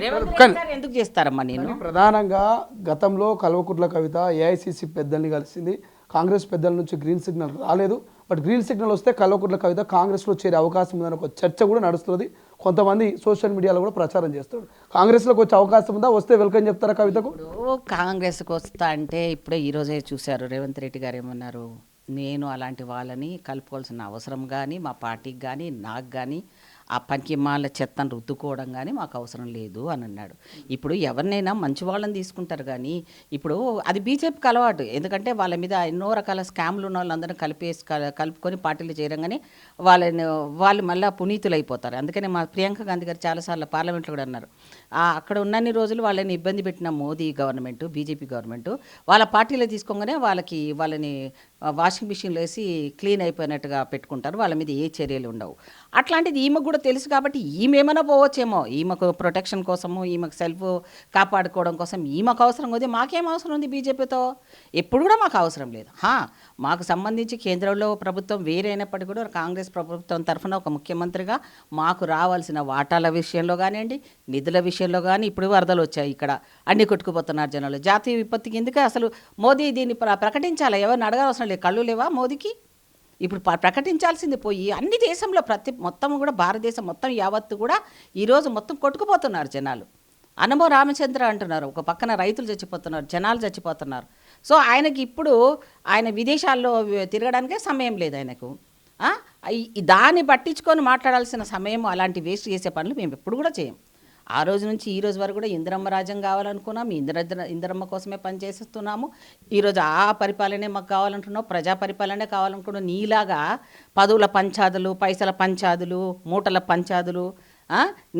రేవంత్ రెడ్డి గారు ఎందుకు చేస్తారమ్మా నేను ప్రధానంగా గతంలో కల్వకుట్ల కవిత ఏఐసిసి పెద్దల్ని కలిసింది. కాంగ్రెస్ పెద్దల నుంచి గ్రీన్ సిగ్నల్ రాలేదు. బట్ గ్రీన్ సిగ్నల్ వస్తే కల్వకుట్ల కవిత కాంగ్రెస్లో చేరే అవకాశం ఉందని ఒక చర్చ కూడా నడుస్తుంది. కొంతమంది సోషల్ మీడియాలో కూడా ప్రచారం చేస్తారు. కాంగ్రెస్లోకి వచ్చే అవకాశం ఉందా? వస్తే వెల్కమ్ చెప్తారా కవితకు? కాంగ్రెస్కి వస్తా అంటే ఇప్పుడే ఈరోజే చూశారు రేవంత్ రెడ్డి గారు ఏమన్నారు, నేను అలాంటి వాళ్ళని కలుపుకోవాల్సిన అవసరం కానీ మా పార్టీకి కానీ నాకు కానీ ఆ పంకిమాల చెత్తను రుద్దుకోవడం కానీ మాకు అవసరం లేదు అని అన్నాడు. ఇప్పుడు ఎవరినైనా మంచి వాళ్ళని తీసుకుంటారు కానీ ఇప్పుడు అది బీజేపీకి అలవాటు. ఎందుకంటే వాళ్ళ మీద ఎన్నో రకాల స్కామ్లు ఉన్న వాళ్ళందరినీ కలుపుకొని పార్టీలు చేయడంగానే వాళ్ళు మళ్ళీ పునీతులు అయిపోతారు. అందుకనే మా ప్రియాంక గాంధీ గారు చాలాసార్లు పార్లమెంట్లో కూడా అన్నారు, అక్కడ ఉన్నన్ని రోజులు వాళ్ళని ఇబ్బంది పెట్టిన మోదీ గవర్నమెంట్ బీజేపీ గవర్నమెంట్ వాళ్ళ పార్టీలో తీసుకోగానే వాళ్ళని వాషింగ్ మిషన్లో వేసి క్లీన్ అయిపోయినట్టుగా పెట్టుకుంటారు. వాళ్ళ మీద ఏ చర్యలు ఉండవు. అట్లాంటిది ఈమెకు కూడా తెలుసు కాబట్టి ఈమె ఏమైనా పోవచ్చేమో, ఈమెకు ప్రొటెక్షన్ కోసము ఈమెకు సెల్ఫ్ కాపాడుకోవడం కోసం ఈమెకు అవసరం ఉంది. మాకేం అవసరం ఉంది బీజేపీతో? ఎప్పుడు కూడా మాకు అవసరం లేదు. మాకు సంబంధించి కేంద్రంలో ప్రభుత్వం వేరైనప్పటికీ కూడా కాంగ్రెస్ ప్రభుత్వం తరఫున ఒక ముఖ్యమంత్రిగా మాకు రావాల్సిన వాటాల విషయంలో కానివ్వండి, నిధుల విషయంలో కానీ ఇప్పుడు వరదలు వచ్చాయి, ఇక్కడ అన్ని కొట్టుకుపోతున్నారు జనాలు. జాతీయ విపత్తి కిందకే అసలు మోదీ దీన్ని ప్రకటించాలి. ఎవరిని అడగాల్సిన లేదు. కళ్ళు లేవా మోదీకి? ఇప్పుడు ప్రకటించాల్సింది పోయి అన్ని దేశంలో మొత్తం కూడా భారతదేశం మొత్తం యావత్తు కూడా ఈరోజు మొత్తం కొట్టుకుపోతున్నారు జనాలు. అనమో రామచంద్ర అంటున్నారు, ఒక పక్కన రైతులు చచ్చిపోతున్నారు, జనాలు చచ్చిపోతున్నారు. సో ఆయనకి ఇప్పుడు ఆయన విదేశాల్లో తిరగడానికే సమయం లేదు ఆయనకు. దాన్ని పట్టించుకొని మాట్లాడాల్సిన సమయం అలాంటి వేస్ట్ చేసే పనులు మేము ఎప్పుడు కూడా చేయం. ఆ రోజు నుంచి ఈ రోజు వరకు కూడా ఇందిరమ్మ రాజ్యం కావాలనుకున్నాము, ఇందిరమ్మ కోసమే పనిచేస్తున్నాము. ఈరోజు ఆ పరిపాలనే మాకు కావాలంటున్నావు, ప్రజా పరిపాలనే కావాలనుకున్నావు. నీలాగా పదవుల పంచాదులు, పైసల పంచాదులు, మూటల పంచాదులు,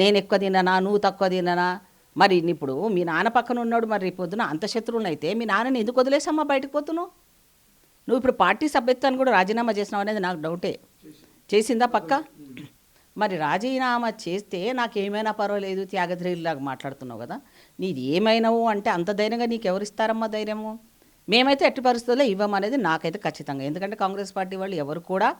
నేను ఎక్కువ తిన్నానా నువ్వు తక్కువ తిన్నానా? మరి ఇప్పుడు మీ నాన్న పక్కన ఉన్నాడు, మరి పొద్దున అంత శత్రువులు అయితే మీ నాన్నని ఎందుకు వదిలేసమ్మా బయటకు పోతున్నావు? నువ్వు ఇప్పుడు పార్టీ సభ్యత్వాన్ని కూడా రాజీనామా చేసినావు అనేది నాకు డౌటే. చేసిందా పక్క? మరి రాజీనామా చేస్తే నాకేమైనా పర్వాలేదు త్యాగధైర్యులాగా మాట్లాడుతున్నావు కదా. నీది ఏమైనావు అంటే అంత ధైర్యంగా నీకు ఎవరిస్తారమ్మా ధైర్యము? మేమైతే ఎట్టి పరిస్థితుల్లో ఇవ్వమనేది నాకైతే ఖచ్చితంగా. ఎందుకంటే కాంగ్రెస్ పార్టీ వాళ్ళు ఎవరు కూడా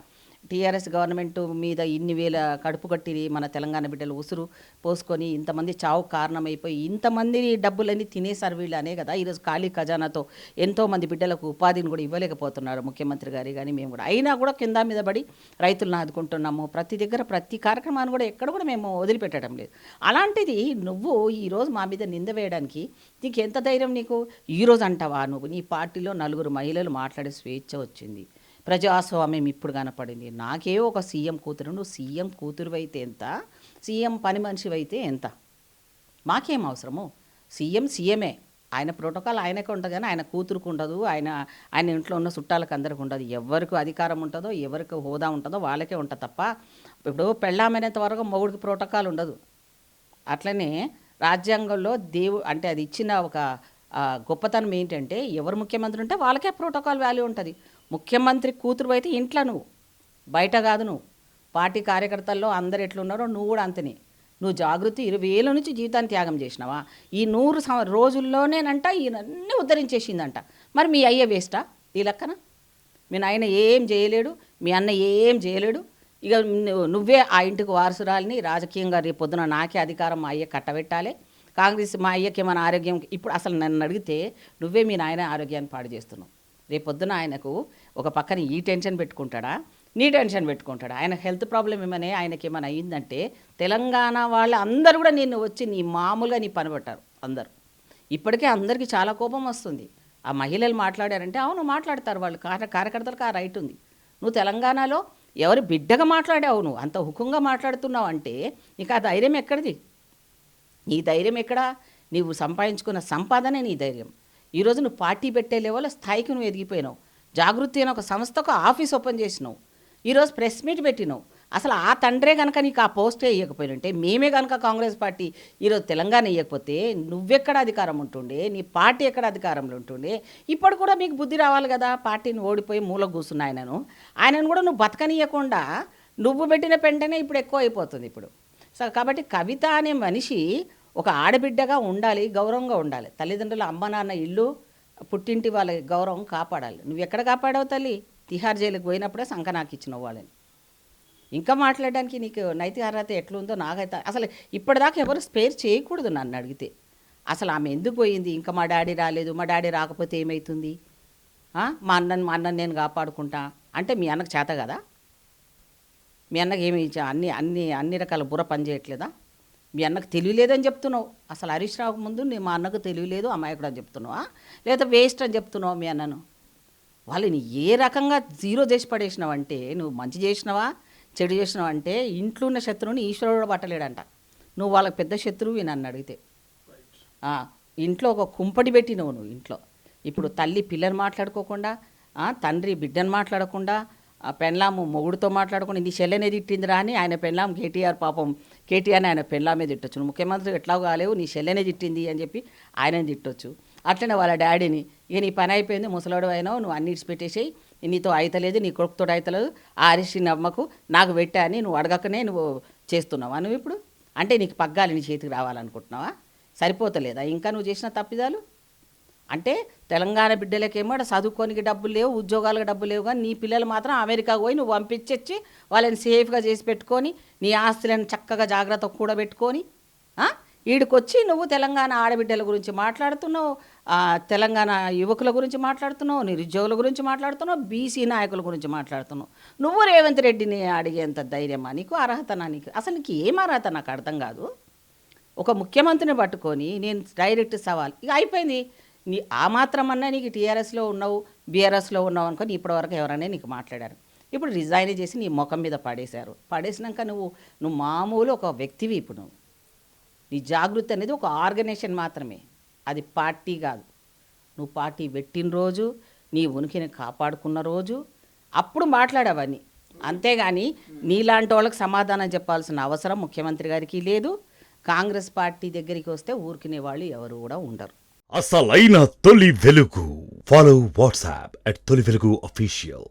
టీఆర్ఎస్ గవర్నమెంట్ మీద ఇన్ని వేల కడుపు కట్టి మన తెలంగాణ బిడ్డలు ఉసురు పోసుకొని ఇంతమంది చావు కారణమైపోయి ఇంతమంది డబ్బులన్నీ తినేసారు వీళ్ళు అనే కదా ఈరోజు ఖాళీ ఖజానాతో ఎంతోమంది బిడ్డలకు ఉపాధిని కూడా ఇవ్వలేకపోతున్నారు ముఖ్యమంత్రి గారి కానీ మేము కూడా. అయినా కూడా కింద మీద పడి రైతులను ఆదుకుంటున్నాము. ప్రతి దగ్గర ప్రతి కార్యక్రమాన్ని కూడా ఎక్కడ కూడా మేము వదిలిపెట్టడం లేదు. అలాంటిది నువ్వు ఈరోజు మా మీద నింద వేయడానికి నీకు ఎంత ధైర్యం? నీకు ఈరోజు అంటావా నువ్వు నీ పార్టీలో 4 మహిళలు మాట్లాడే స్వేచ్ఛ వచ్చింది, ప్రజాస్వామ్యం ఇప్పుడు కనపడింది. నాకే ఒక సీఎం కూతురు, నువ్వు సీఎం కూతురు అయితే ఎంత, సీఎం పని మనిషి అయితే ఎంత? మాకేం అవసరము? సీఎమే, ఆయన ప్రోటోకాల్ ఆయనకే ఉంటుంది కానీ ఆయన కూతురుకు ఉండదు, ఆయన ఇంట్లో ఉన్న చుట్టాలకు అందరికి ఉండదు. ఎవరికి అధికారం ఉంటుందో ఎవరికి హోదా ఉంటుందో వాళ్ళకే ఉంటుంది తప్ప ఇప్పుడు పెళ్ళామైనంత వరకు మొగుడికి ప్రోటోకాల్ ఉండదు. అట్లనే రాజ్యాంగంలో అంటే అది ఇచ్చిన ఒక గొప్పతనం ఏంటంటే ఎవరు ముఖ్యమంత్రి ఉంటే వాళ్ళకే ప్రోటోకాల్ వాల్యూ ఉంటుంది. ముఖ్యమంత్రి కూతురు అయితే ఇంట్లో నువ్వు, బయట కాదు. నువ్వు పార్టీ కార్యకర్తల్లో అందరు ఎట్లున్నారో నువ్వు కూడా అంతనే. నువ్వు జాగృతి 20 ఏళ్ళ నుంచి జీవితాన్ని త్యాగం చేసినావా? ఈ 100 రోజుల్లోనేనంట ఈయనన్నీ ఉద్ధరించేసిందంట. మరి మీ అయ్య వేస్టా ఈ లెక్కన? మీ నాయన ఏం చేయలేడు, మీ అన్న ఏం చేయలేడు. ఇక నువ్వే ఆ ఇంటికి వారసురాలిని. రాజకీయంగా రేపు పొద్దున నాకే అధికారం మా అయ్య కట్టబెట్టాలి. కాంగ్రెస్ మా అయ్యకి మన ఆరోగ్యం ఇప్పుడు అసలు నన్ను అడిగితే నువ్వే మీ నాయన ఆరోగ్యాన్ని పాడు చేస్తున్నావు. రేపొద్దున ఆయనకు ఒక పక్కన ఈ టెన్షన్ పెట్టుకుంటాడా, నీ టెన్షన్ పెట్టుకుంటాడా? ఆయన హెల్త్ ప్రాబ్లం ఏమనే ఆయనకి ఏమైనా అయ్యిందంటే తెలంగాణ వాళ్ళు అందరూ కూడా నిన్ను వచ్చి నీ మామూలుగా నీ పని పెట్టారు అందరూ. ఇప్పటికే అందరికీ చాలా కోపం వస్తుంది. ఆ మహిళలు మాట్లాడారంటే అవును మాట్లాడతారు వాళ్ళు, కార్యకర్తలకు ఆ రైట్ ఉంది. నువ్వు తెలంగాణలో ఎవరి బిడ్డగా మాట్లాడావు, నువ్వు అంత హుకుంగా మాట్లాడుతున్నావు అంటే నీకు ఆ ధైర్యం ఎక్కడిది? నీ ధైర్యం ఎక్కడా? నీవు సంపాదించుకున్న సంపాదనే నీ ధైర్యం. ఈరోజు నువ్వు పార్టీ పెట్టే లెవెల్ స్థాయికి నువ్వు ఎదిగిపోయినావు. జాగృతి అనే ఒక సంస్థకు ఆఫీస్ ఓపెన్ చేసినావు, ఈరోజు ప్రెస్ మీట్ పెట్టినావు. అసలు ఆ తండ్రే కనుక నీకు ఆ పోస్టే ఇవ్వకపోయినంటే, మేమే కనుక కాంగ్రెస్ పార్టీ ఈరోజు తెలంగాణ ఇవ్వకపోతే నువ్వెక్కడ అధికారం ఉంటుండే, నీ పార్టీ ఎక్కడ అధికారంలో ఉంటుండే? ఇప్పుడు కూడా మీకు బుద్ధి రావాలి కదా. పార్టీని ఓడిపోయి మూల కూర్చున్న ఆయనను కూడా నువ్వు బతకనియకుండా నువ్వు పెట్టిన పెంటనే ఇప్పుడు ఎక్కువ అయిపోతుంది ఇప్పుడు. సో కాబట్టి కవిత అనే మనిషి ఒక ఆడబిడ్డగా ఉండాలి, గౌరవంగా ఉండాలి. తల్లిదండ్రుల అమ్మ నాన్న ఇల్లు పుట్టింటి వాళ్ళ గౌరవం కాపాడాలి. నువ్వు ఎక్కడ కాపాడావు తల్లి? తిహార్ జైలుకి పోయినప్పుడే సంఖ నాకు ఇచ్చినావు వాళ్ళని. ఇంకా మాట్లాడడానికి నీకు నైతిక అర్హత ఎట్లుందో నాకైతే అసలు ఇప్పటిదాకా ఎవరు స్పేర్ చేయకూడదు నన్ను అడిగితే. అసలు ఆమె ఎందుకు పోయింది? ఇంకా మా డాడీ రాలేదు, మా డాడీ రాకపోతే ఏమవుతుంది, మా అన్నని నేను కాపాడుకుంటా అంటే మీ అన్నకు చేత కదా? మీ అన్నకి ఏమి అన్ని రకాల బుర్ర పని చేయట్లేదా? మీ అన్నకు తెలియలేదని చెప్తున్నావు. అసలు హరీష్ రావు ముందు మా అన్నకు తెలియలేదు అమాయకుడు అని చెప్తున్నావా, లేదా వేస్ట్ అని చెప్తున్నావు మీ అన్నను? వాళ్ళని ఏ రకంగా జీరో చేసి పడేసినావంటే, నువ్వు మంచి చేసినావా చెడు చేసినావు అంటే ఇంట్లో ఉన్న శత్రువుని ఈశ్వరుడు పట్టలేడంట. నువ్వు వాళ్ళకి పెద్ద శత్రువు నన్ను అడిగితే. ఇంట్లో ఒక కుంపటి పెట్టినవు నువ్వు ఇంట్లో. ఇప్పుడు తల్లి పిల్లని మాట్లాడుకోకుండా, తండ్రి బిడ్డను మాట్లాడకుండా, పెళ్ళాము మొగుడుతో మాట్లాడకుండా నీ చెల్లెనే తిట్టిందిరా అని ఆయన పెళ్ళాం కేటీఆర్ పాపం కేటీఆర్ని ఆయన పెళ్ళామే తిట్టొచ్చు. నువ్వు ముఖ్యమంత్రి ఎట్లా కాలేవు, నీ చెల్లెనే తిట్టింది అని చెప్పి ఆయనని తిట్టొచ్చు. అట్లనే వాళ్ళ డాడీని, ఇక నీ పని అయిపోయింది, ముసలాడు అయినావు, నువ్వు అన్ని ఇడిచిపెట్టేసేయి, నీతో అయితలేదు, నీ కొడుకుతో అయితలేదు, ఆ హరీష్ నమ్మకు నాకు పెట్టా అని నువ్వు అడగకనే నువ్వు చేస్తున్నావా? నువ్వు ఇప్పుడు అంటే నీకు పగ్గాలి నీ చేతికి రావాలనుకుంటున్నావా? సరిపోతలేదా ఇంకా నువ్వు చేసిన తప్పిదాలు? అంటే తెలంగాణ బిడ్డలకేమో చదువుకోనికి డబ్బులు లేవు, ఉద్యోగాలకు డబ్బులు లేవు, కానీ నీ పిల్లలు మాత్రం అమెరికాకు పోయి నువ్వు పంపించి వాళ్ళని సేఫ్గా చేసి పెట్టుకొని నీ ఆస్తులను చక్కగా జాగ్రత్తగా కూడబెట్టుకొని ఈడికొచ్చి నువ్వు తెలంగాణ ఆడబిడ్డల గురించి మాట్లాడుతున్నావు, తెలంగాణ యువకుల గురించి మాట్లాడుతున్నావు, నిరుద్యోగుల గురించి మాట్లాడుతున్నావు, బీసీ నాయకుల గురించి మాట్లాడుతున్నావు. నువ్వు రేవంత్ రెడ్డిని అడిగేంత ధైర్యమా నీకు? అర్హతనా నీకు? అసలు నీకు ఏం అర్హత నాకు అర్థం కాదు. ఒక ముఖ్యమంత్రిని పట్టుకొని నేను డైరెక్ట్ సవాల్ ఇక అయిపోయింది. నీ ఆ మాత్రమన్నా నీకు టీఆర్ఎస్లో ఉన్నావు, బీఆర్ఎస్లో ఉన్నావు అనుకొని ఇప్పటివరకు ఎవరైనా నీకు మాట్లాడారు. ఇప్పుడు రిజైన్ చేసి నీ ముఖం మీద పడేశారు. పడేసినాక నువ్వు మామూలు ఒక వ్యక్తివి. ఇప్పుడు నీ జాగృతి అనేది ఒక ఆర్గనైజేషన్ మాత్రమే, అది పార్టీ కాదు. నువ్వు పార్టీ పెట్టిన రోజు, నీ ఉనికిని కాపాడుకున్న రోజు అప్పుడు మాట్లాడవన్నీ. అంతేగాని నీలాంటి వాళ్ళకి సమాధానం చెప్పాల్సిన అవసరం ముఖ్యమంత్రి గారికి లేదు. కాంగ్రెస్ పార్టీ దగ్గరికి వస్తే ఊరుకునే వాళ్ళు ఎవరు కూడా ఉండరు. అసలైన తొలి వెలుగు. ఫాలో వాట్సాప్ @తొలి వెలుగు official.